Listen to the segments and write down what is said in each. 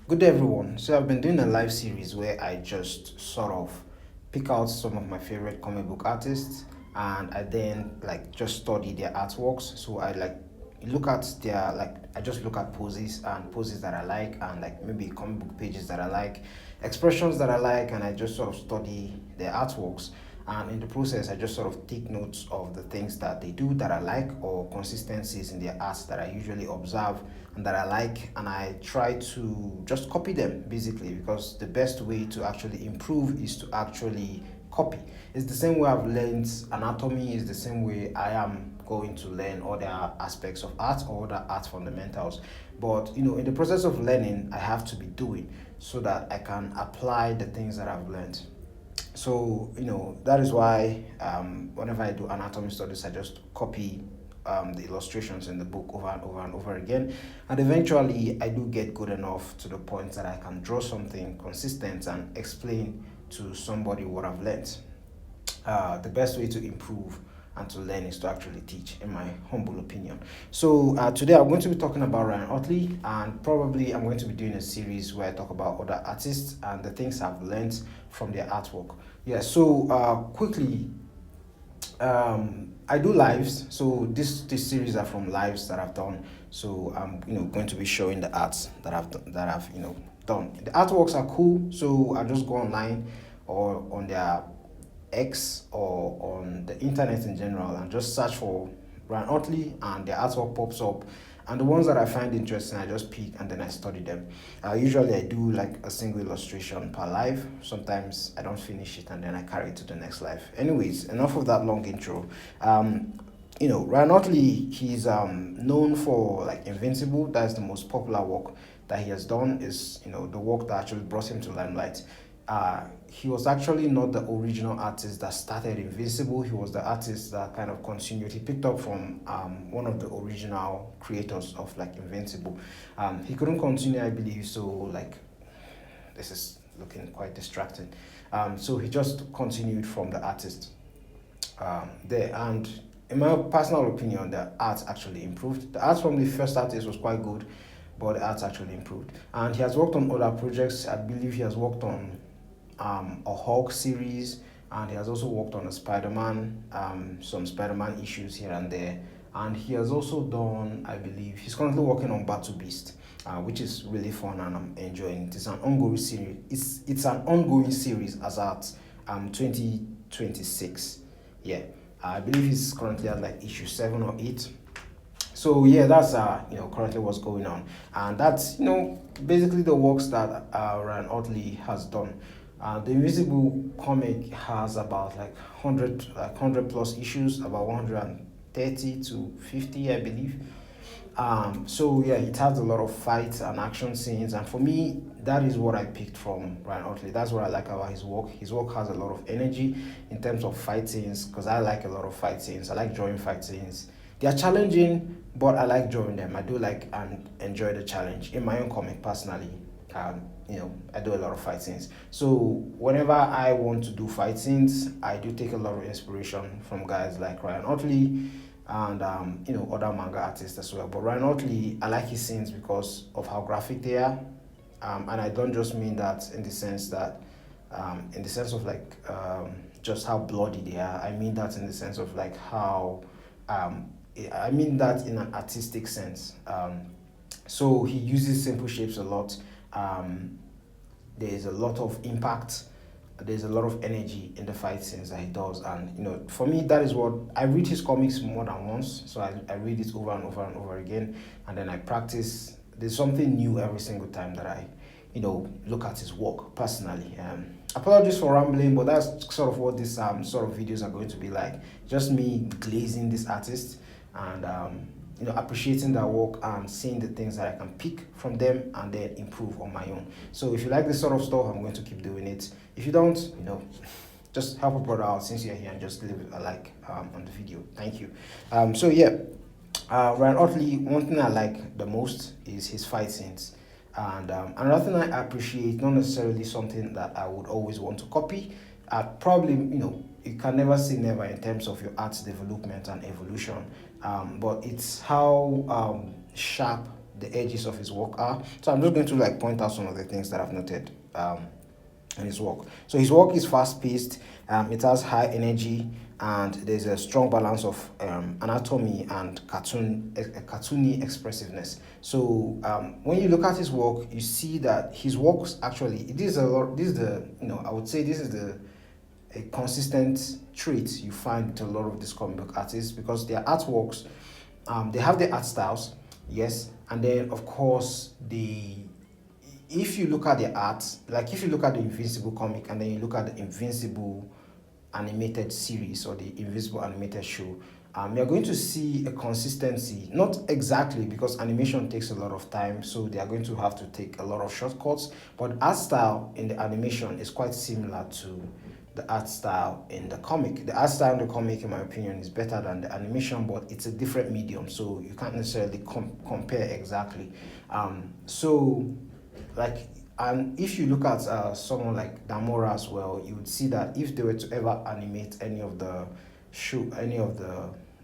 Good day, everyone. So I've been doing a live series where I just sort of pick out some of my favorite comic book artists, and I then like just study their artworks. So I like look at their like I just look at poses that I like, and like maybe comic book pages that I like, expressions that I like, and I just sort of study their artworks. And in the process, I just sort of take notes of the things that they do that I like, or consistencies in their art that I usually observe and that I like, and I try to just copy them basically, because the best way to actually improve is to actually copy. It's the same way I've learned anatomy, is the same way I am going to learn other aspects of art or other art fundamentals. But in the process of learning, I have to be doing so that I can apply the things that I've learned. So that is why whenever I do anatomy studies, I just copy the illustrations in the book over and over and over again, and eventually I do get good enough to the point that I can draw something consistent and explain to somebody what I've learned. The best way to improve and to learn is to actually teach, in my humble opinion. So today I'm going to be talking about Ryan Otley, and probably I'm going to be doing a series where I talk about other artists and the things I've learned from their artwork. Yeah. So quickly, I do lives. So this series are from lives that I've done. So I'm going to be showing the arts that I've done. The artworks are cool. So I just go online or on their X or on the internet in general and just search for Ryan Otley, and their artwork pops up. And the ones that I find interesting, I just pick and then I study them. Usually, I do like a single illustration per live. Sometimes I don't finish it and then I carry it to the next live. Anyways, enough of that long intro. Ryan Otley, he's known for like Invincible. That's the most popular work that he has done. Is the work that actually brought him to limelight. He was actually not the original artist that started Invincible. He was the artist that kind of continued. He picked up from one of the original creators of like Invincible. He couldn't continue, I believe. So like, this is looking quite distracting. So he just continued from the artist there. And in my personal opinion, the art actually improved. The art from the first artist was quite good, but the art actually improved. And he has worked on other projects. I believe he has worked on a Hulk series, and he has also worked on a Spider-Man, some Spider-Man issues here and there. And he has also done, I believe, he's currently working on Battle Beast, which is really fun and I'm enjoying it. It's an ongoing series. It's an ongoing series as at 2026. Yeah, I believe he's currently at like issue 7 or 8. So yeah, that's currently what's going on, and that's basically the works that Ryan Otley has done. The Invisible comic has about like 100 plus issues, about 130 to 50, I believe. So yeah, it has a lot of fights and action scenes, and for me, that is what I picked from Ryan Otley. That's what I like about his work. His work has a lot of energy in terms of fight scenes, because I like a lot of fight scenes. I like drawing fight scenes. They are challenging, but I like drawing them. I do like and enjoy the challenge. In my own comic, personally, I do a lot of fight scenes. So whenever I want to do fight scenes, I do take a lot of inspiration from guys like Ryan Otley and other manga artists as well. But Ryan Otley, I like his scenes because of how graphic they are, and I don't just mean that in the sense of like just how bloody they are. I mean that in the sense of like how I mean that in an artistic sense. So he uses simple shapes a lot. Um, there's a lot of impact. There's a lot of energy in the fight scenes that he does, and for me, that is what I read his comics more than once. So I read it over and over and over again, and then I practice. There's something new every single time that I, look at his work personally. Apologies for rambling, but that's sort of what this sort of videos are going to be like. Just me glazing this artist and appreciating their work and seeing the things that I can pick from them and then improve on my own. So if you like this sort of stuff, I'm going to keep doing it. If you don't, just help a brother out since you're here, and just leave a like on the video. Thank you. So yeah, Ryan Otley, one thing I like the most is his fight scenes. And another thing I appreciate, not necessarily something that I would always want to copy. Probably, you can never say never in terms of your art's development and evolution. But it's how sharp the edges of his work are. So I'm just going to like point out some of the things that I've noted in his work. So his work is fast paced, it has high energy, and there's a strong balance of anatomy and cartoony expressiveness. So when you look at his work, you see that his works actually, this is the, I would say this is the a consistent trait you find with a lot of these comic book artists, because their artworks, they have their art styles, yes, and then of course if you look at the art, like if you look at the Invincible comic and then you look at the Invincible animated series or the Invincible animated show, you're going to see a consistency, not exactly because animation takes a lot of time, so they are going to have to take a lot of shortcuts, but art style in the animation is quite similar to the art style in the comic. The art style in the comic, in my opinion, is better than the animation, but it's a different medium, so you can't necessarily compare exactly. So, like, and if you look at someone like Damora as well, you would see that if they were to ever animate any of the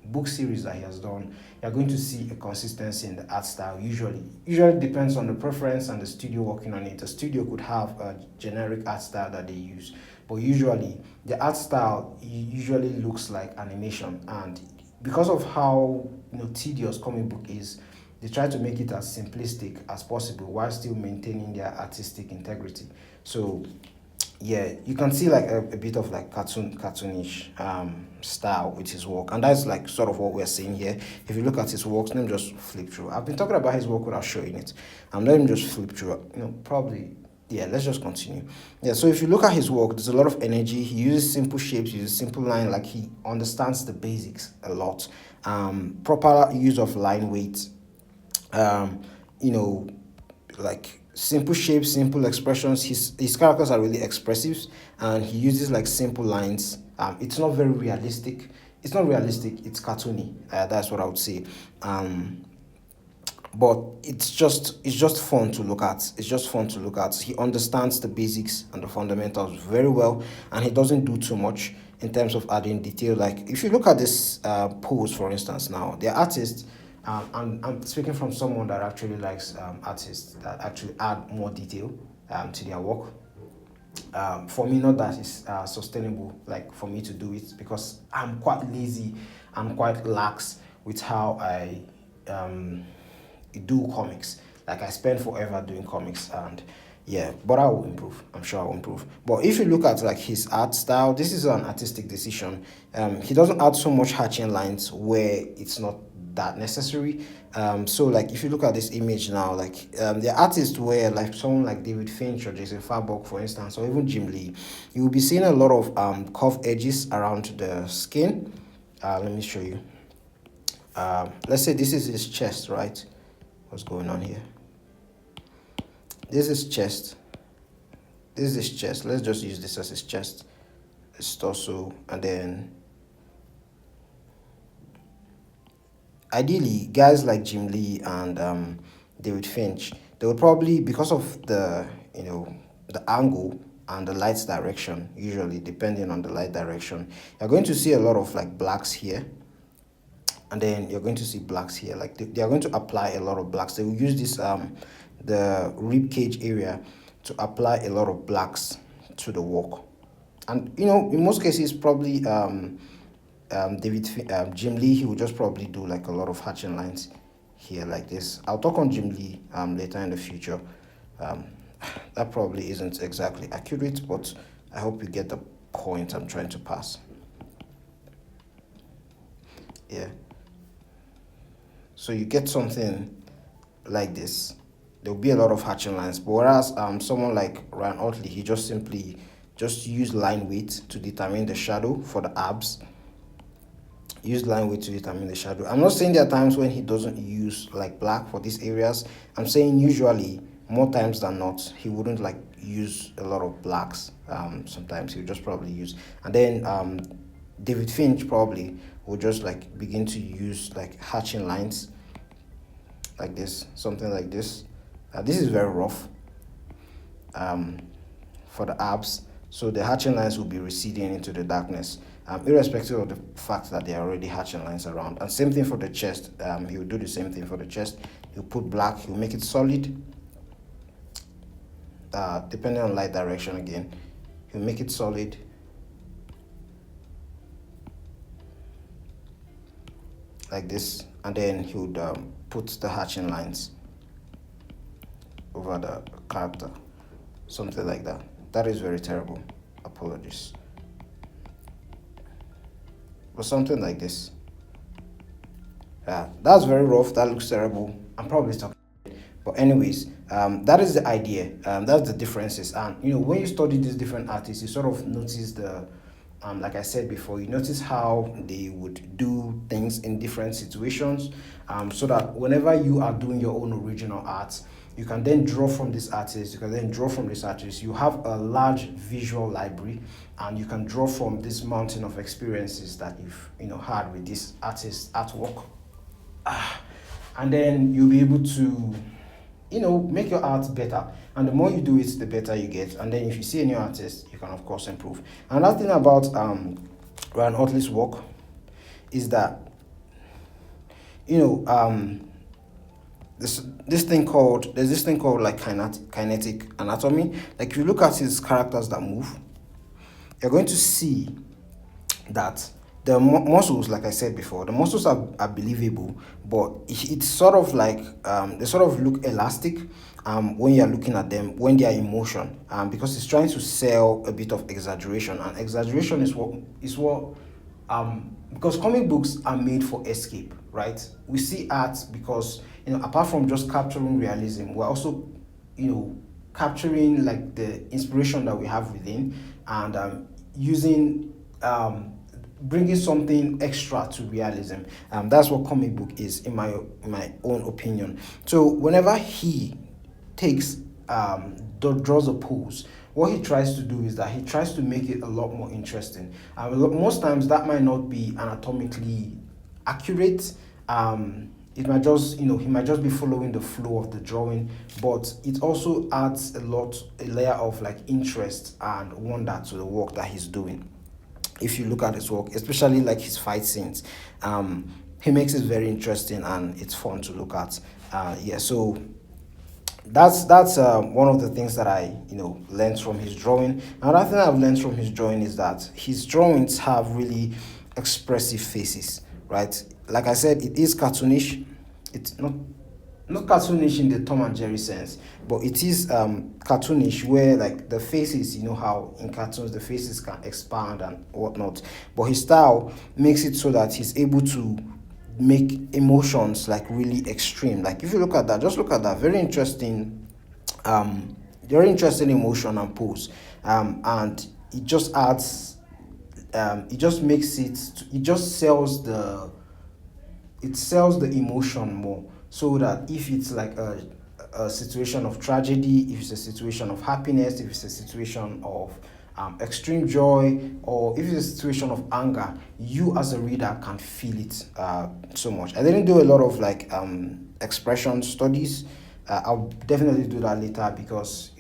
book series that he has done, you're going to see a consistency in the art style. Usually depends on the preference and the studio working on it. The studio could have a generic art style that they use, but usually the art style usually looks like animation. And because of how tedious comic book is, they try to make it as simplistic as possible while still maintaining their artistic integrity. So yeah, you can see like a bit of like cartoonish style with his work, and that's like sort of what we're seeing here. If you look at his works, let me just flip through. I've been talking about his work without showing it. Let me just flip through. Probably, yeah, let's just continue. Yeah, so if you look at his work, there's a lot of energy. He uses simple shapes, uses simple line, like he understands the basics a lot. Proper use of line weight, like simple shapes, simple expressions. His characters are really expressive, and he uses like simple lines. It's not very realistic. It's not realistic. It's cartoony. That's what I would say. But it's just fun to look at. It's just fun to look at. He understands the basics and the fundamentals very well, and he doesn't do too much in terms of adding detail. Like if you look at this pose, for instance, now the artist. I'm speaking from someone that actually likes artists that actually add more detail to their work. For me, not that it's sustainable, like for me to do it, because I'm quite lazy, I'm quite lax with how I do comics. Like I spend forever doing comics, and yeah, but I will improve. I'm sure I will improve. But if you look at like his art style, this is an artistic decision. He doesn't add so much hatching lines where it's not that necessary. So like if you look at this image now, like the artists were like someone like David Finch or Jason Farbach, for instance, or even Jim Lee, you will be seeing a lot of curved edges around the skin. Let me show you. Let's say this is his chest, right? What's going on here? This is chest. This is his chest. Let's just use this as his chest, his torso, and then ideally, guys like Jim Lee and David Finch, they would probably, because of the angle and the light direction, usually depending on the light direction, you're going to see a lot of like blacks here, and then you're going to see blacks here. Like they are going to apply a lot of blacks. They will use this the rib cage area to apply a lot of blacks to the work, and in most cases probably Jim Lee, he will just probably do like a lot of hatching lines here like this. I'll talk on Jim Lee later in the future. That probably isn't exactly accurate, but I hope you get the point I'm trying to pass. Yeah. So you get something like this. There'll be a lot of hatching lines, but whereas someone like Ryan Ottley, he just simply use line weight to determine the shadow for the abs. Use line weight to determine the shadow. I'm not saying there are times when he doesn't use like black for these areas. I'm saying usually, more times than not, he wouldn't like use a lot of blacks. Sometimes he would just probably use, and then David Finch probably would just like begin to use like hatching lines like this, something like this. This is very rough for the abs, so the hatching lines will be receding into the darkness, irrespective of the fact that there are already hatching lines around. And same thing for the chest. He will do the same thing for the chest. he'll put black, he'll make it solid, depending on light direction again. He'll make it solid. Like this, and then he would put the hatching lines over the character, something like that. That is very terrible, apologies, but something like this. That's very rough, that looks terrible. I'm probably talking, but anyways, that is the idea. That's the differences. And when you study these different artists, you sort of notice the like I said before, you notice how they would do things in different situations, so that whenever you are doing your own original art, you can then draw from this artist, you can then draw from this artist. You have a large visual library, and you can draw from this mountain of experiences that you've had with this artist artwork, and then you'll be able to make your art better. And the more you do it, the better you get. And then if you see a new artist, you can of course improve. Another thing about Ryan Ottley's work is that there's this thing called like kinetic anatomy. Like if you look at his characters that move, you're going to see that the muscles, like I said before, the muscles are believable, but it's sort of like they sort of look elastic when you're looking at them, when they are in motion, because it's trying to sell a bit of exaggeration. And exaggeration is what because comic books are made for escape, right? We see art because apart from just capturing realism, we're also capturing like the inspiration that we have within, and using bringing something extra to realism. That's what comic book is, in my own opinion. So whenever he takes draws a pose, what he tries to do is that he tries to make it a lot more interesting. Most times that might not be anatomically accurate. It might just he might just be following the flow of the drawing, but it also adds a layer of like interest and wonder to the work that he's doing. If you look at his work, especially like his fight scenes, he makes it very interesting and it's fun to look at. So that's one of the things that I learned from his drawing. Another thing I've learned from his drawing is that his drawings have really expressive faces, right? Like I said, it is cartoonish. It's not cartoonish in the Tom and Jerry sense, but it is cartoonish where like the faces, how in cartoons the faces can expand and whatnot, but his style makes it so that he's able to make emotions like really extreme. Like if you look at that, just look at that, very interesting emotion and pose, and it just adds it just makes it just sells the emotion more, so that if it's like a situation of tragedy, if it's a situation of happiness, if it's a situation of extreme joy, or if it's a situation of anger, you as a reader can feel it so much. I didn't do a lot of like expression studies. I'll definitely do that later, because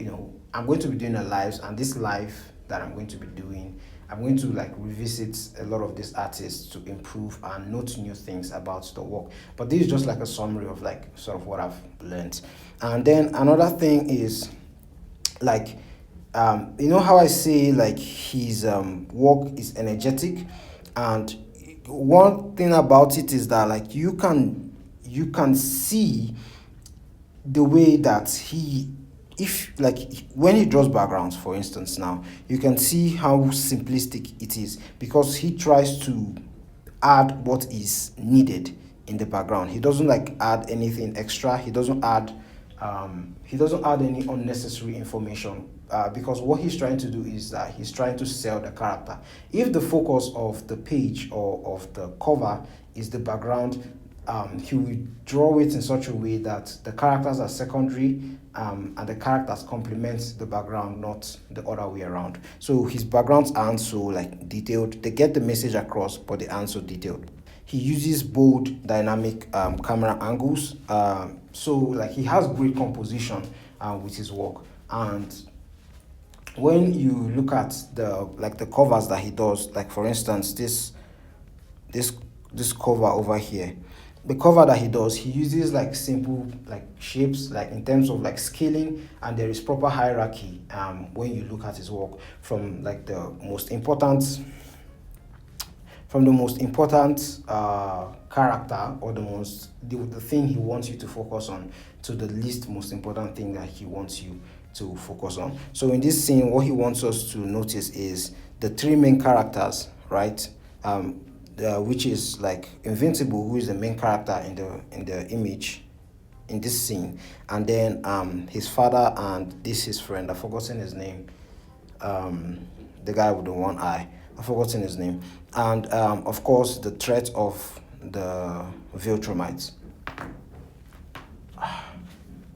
I'm going to be doing a live, and this live that I'm going to be doing, I'm going to like revisit a lot of these artists to improve and note new things about the work. But this is just like a summary of like sort of what I've learned. And then another thing is like how I say like his work is energetic, and one thing about it is that like you can see the way that if like when he draws backgrounds, for instance, now you can see how simplistic it is, because he tries to add what is needed in the background. He doesn't like add anything extra. He doesn't add any unnecessary information, because what he's trying to do is that he's trying to sell the character. If the focus of the page or of the cover is the background, he will draw it in such a way that the characters are secondary, and the characters complement the background, not the other way around. So his backgrounds aren't so like detailed. They get the message across, but they aren't so detailed. He uses bold, dynamic camera angles. So like he has great composition with his work. And when you look at the covers that he does, like for instance this cover over here, the cover that he does, he uses like simple like shapes, like in terms of like scaling, and there is proper hierarchy when you look at his work, from like the most important character, or the thing he wants you to focus on, to the least most important thing that he wants you to focus on. So in this scene, what he wants us to notice is the three main characters, right? Which is like Invincible, who is the main character in the image in this scene, and then his father and this his friend. I've forgotten his name. The guy with the one eye. I've forgotten his name. And of course, the threat of the Viltrumites.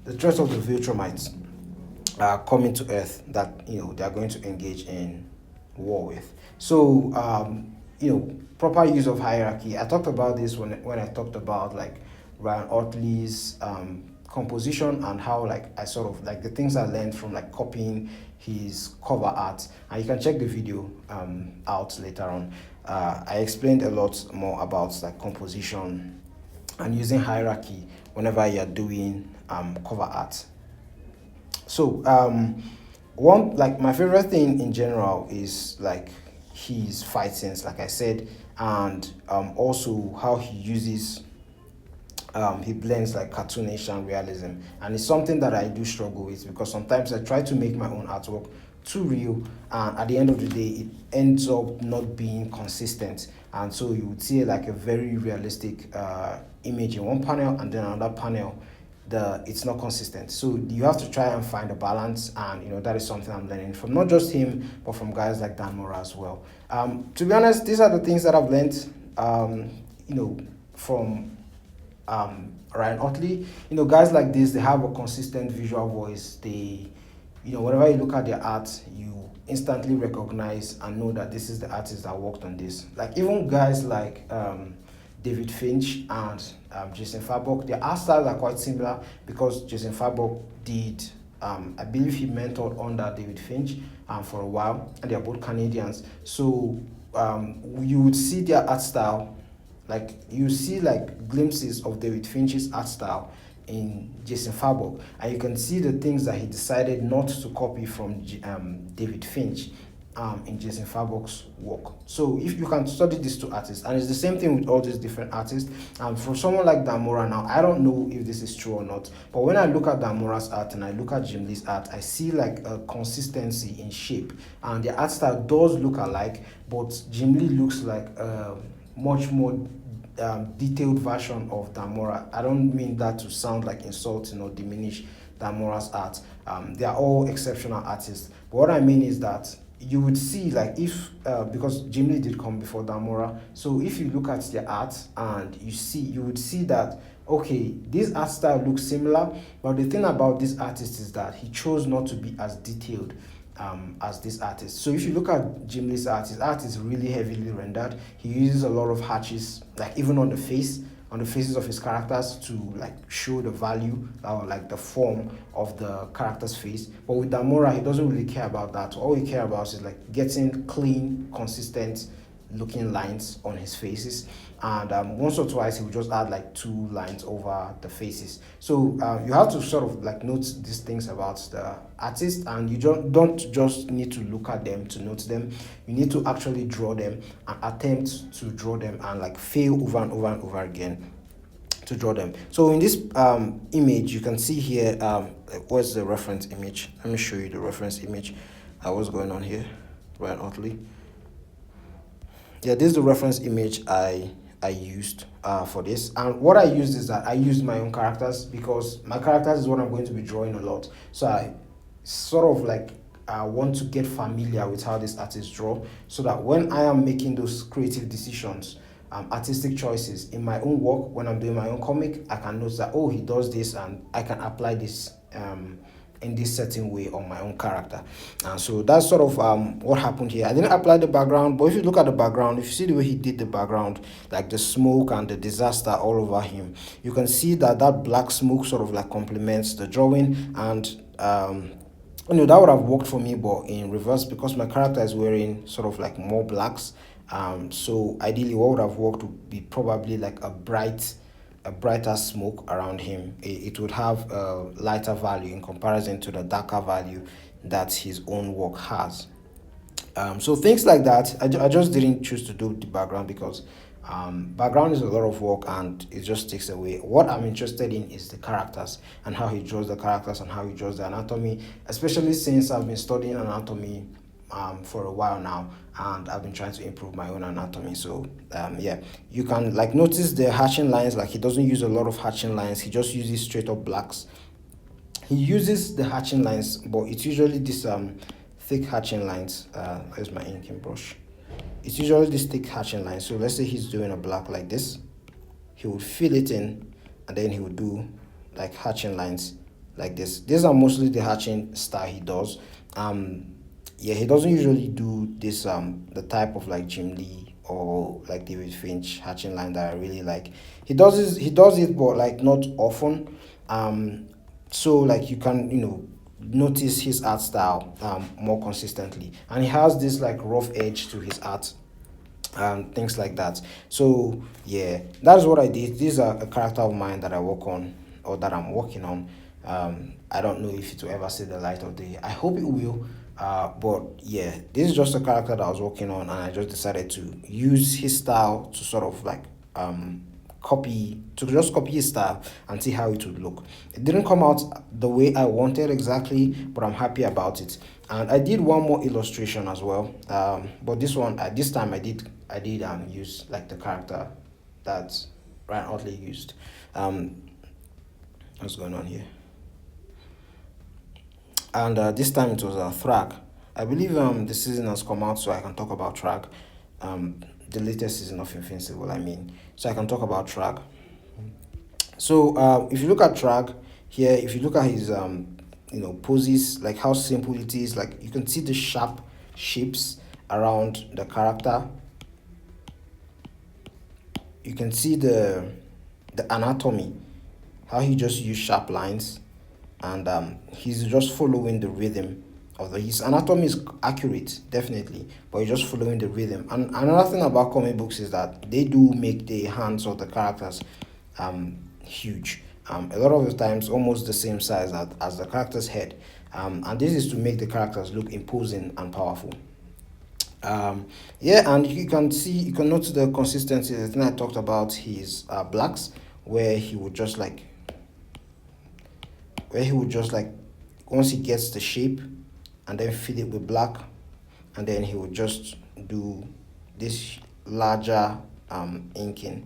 The threat of the Viltrumites are coming to Earth, that they are going to engage in war with. So proper use of hierarchy. I talked about this when I talked about like Ryan Ottley's composition, and how like I sort of like the things I learned from like copying his cover art, and you can check the video out later on. I explained a lot more about like composition and using hierarchy whenever you're doing cover art. So one, like my favorite thing in general is like his fight scenes, like I said, and also how he uses he blends like cartoonish and realism, and it's something that I do struggle with, because sometimes I try to make my own artwork too real, and at the end of the day it ends up not being consistent, and so you would see like a very realistic image in one panel, and then another panel it's not consistent. So you have to try and find a balance, and that is something I'm learning from not just him, but from guys like Dan Mora as well. To be honest, these are the things that I've learned from Ryan Ottley. Guys like this, they have a consistent visual voice. They whenever you look at their art, you instantly recognize and know that this is the artist that worked on this. Like even guys like David Finch and Jason Fabok, their art styles are quite similar, because Jason Fabok did, I believe he mentored under David Finch for a while, and they are both Canadians. So you would see their art style, like you see like glimpses of David Finch's art style in Jason Fabok, and you can see the things that he decided not to copy from David Finch in Jason Fabok's work. So if you can study these two artists, and it's the same thing with all these different artists. For someone like Dan Mora now, I don't know if this is true or not, but when I look at Dan Mora's art and I look at Jim Lee's art, I see like a consistency in shape, and the art style does look alike, but Jim Lee looks like much more detailed version of Dan Mora. I don't mean that to sound like insulting or diminish Dan Mora's art. They are all exceptional artists. But what I mean is that you would see like if because Jim Lee did come before Dan Mora, so if you look at their art and you would see that okay, this art style looks similar, but the thing about this artist is that he chose not to be as detailed as this artist. So if you look at Jim Lee's art, his art is really heavily rendered. He uses a lot of hatches, like even on the faces of his characters, to like show the value or like the form of the character's face. But with Dan Mora, he doesn't really care about that. All he cares about is like getting clean, consistent looking lines on his faces, and once or twice he will just add like 2 lines over the faces. So you have to sort of like note these things about the artist, and you don't just need to look at them to note them. You need to actually draw them and attempt to draw them, and like fail over and over and over again to draw them. So in this image, you can see here, what's the reference image? Let me show you the reference image. What's going on here? Ryan Ottley. Yeah, this is the reference image I used for this, and what I used is that I used my own characters, because my characters is what I'm going to be drawing a lot. So I sort of like want to get familiar with how this artist draw, so that when I am making those creative decisions, artistic choices in my own work, when I'm doing my own comic, I can notice that he does this, and I can apply this in this certain way on my own character. And so that's sort of what happened here. I didn't apply the background, but if you look at the background, if you see the way he did the background, like the smoke and the disaster all over him, you can see that black smoke sort of like complements the drawing, and that would have worked for me, but in reverse, because my character is wearing sort of like more blacks. So ideally what would have worked would be probably like a bright a brighter smoke around him. It would have a lighter value in comparison to the darker value that his own work has. So things like that. I just didn't choose to do the background because background is a lot of work and it just takes away. What I'm interested in is the characters and how he draws the characters and how he draws the anatomy, especially since I've been studying anatomy for a while now, and I've been trying to improve my own anatomy. So yeah, you can like notice the hatching lines. Like he doesn't use a lot of hatching lines, he just uses straight up blacks. He uses the hatching lines, but it's usually this thick hatching lines. Where's my inking brush? It's usually this thick hatching line. So let's say he's doing a black like this, he would fill it in and then he would do like hatching lines like this. These are mostly the hatching style he does. Yeah, he doesn't usually do this the type of like Jim Lee or like David Finch hatching line that I really like. He does it but like not often. So like you can notice his art style more consistently, and he has this like rough edge to his art and things like that. So yeah, that's what I did. These are a character of mine that I work on, or that I'm working on. I don't know if it will ever see the light of day. I hope it will. But yeah, this is just a character that I was working on, and I just decided to use his style to sort of like copy his style and see how it would look. It didn't come out the way I wanted exactly, but I'm happy about it. And I did one more illustration as well, but this time I did use like the character that Ryan Ottley used. What's going on here? And this time it was a Thrag. I believe the season has come out, so I can talk about Thrag. The latest season of Invincible, I mean, so I can talk about Thrag. So if you look at Thrag here, if you look at his poses, like how simple it is, like you can see the sharp shapes around the character. You can see the anatomy, how he just used sharp lines, and he's just following the rhythm of his anatomy is accurate, definitely, but he's just following the rhythm. And another thing about comic books is that they do make the hands of the characters huge, a lot of the times almost the same size as the character's head, and this is to make the characters look imposing and powerful. Yeah, and you can notice the consistency. The thing I talked about his blacks, where he would just like once he gets the shape and then fill it with black, and then he would just do this larger inking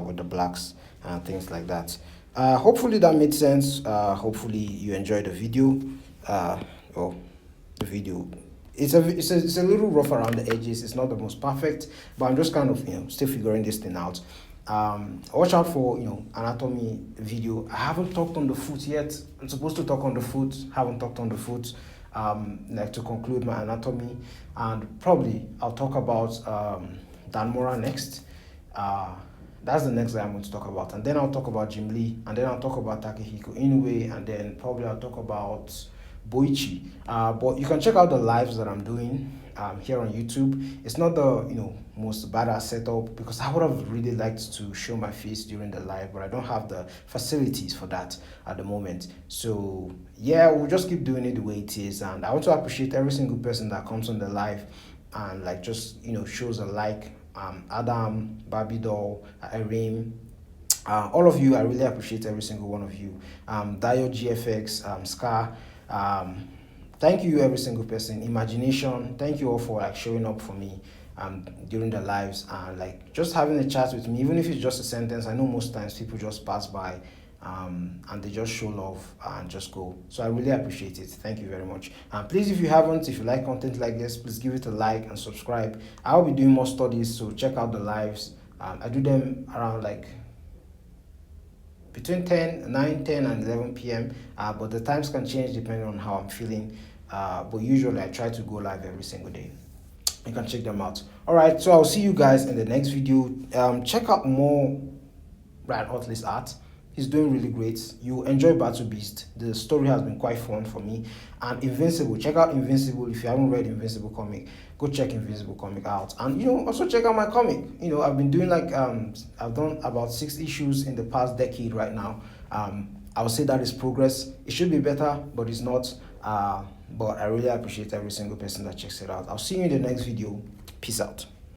with the blacks and things like that. Hopefully that made sense. Hopefully you enjoyed the video. The video, it's a little rough around the edges. It's not the most perfect, but I'm just kind of still figuring this thing out. Watch out for anatomy video. I haven't talked on the foot yet. I'm supposed to talk on the foot. Haven't talked on the foot. Like to conclude my anatomy, and probably I'll talk about Dan Mora next. That's the next guy I'm going to talk about, and then I'll talk about Jim Lee, and then I'll talk about Takehiko Inoue, and then probably I'll talk about Boichi. But you can check out the lives that I'm doing here on YouTube. It's not the most badass setup, because I would have really liked to show my face during the live, but I don't have the facilities for that at the moment. So yeah, we'll just keep doing it the way it is. And I want to appreciate every single person that comes on the live and like just shows a like. Adam, Barbie Doll, Irene, all of you, I really appreciate every single one of you. Dio GFX, Scar, thank you every single person. Imagination, thank you all for like showing up for me during the lives and like just having a chat with me, even if it's just a sentence. I know most times people just pass by and they just show love and just go. So I really appreciate it. Thank you very much. Please, if you like content like this, please give it a like and subscribe. I'll be doing more studies, so check out the lives. I do them around like between 9, 10 and 11 p.m. But the times can change depending on how I'm feeling. But usually I try to go live every single day. You can check them out. All right, so I'll see you guys in the next video. Check out more Ryan Ottley's art. he's doing really great. You enjoy Battle Beast. The story has been quite fun for me. And Invincible, check out Invincible. If you haven't read Invincible comic, go check Invincible comic out. And also check out my comic. I've been doing I've done about 6 issues in the past decade right now. I would say that is progress. It should be better, but it's not. But I really appreciate every single person that checks it out. I'll see you in the next video. Peace out.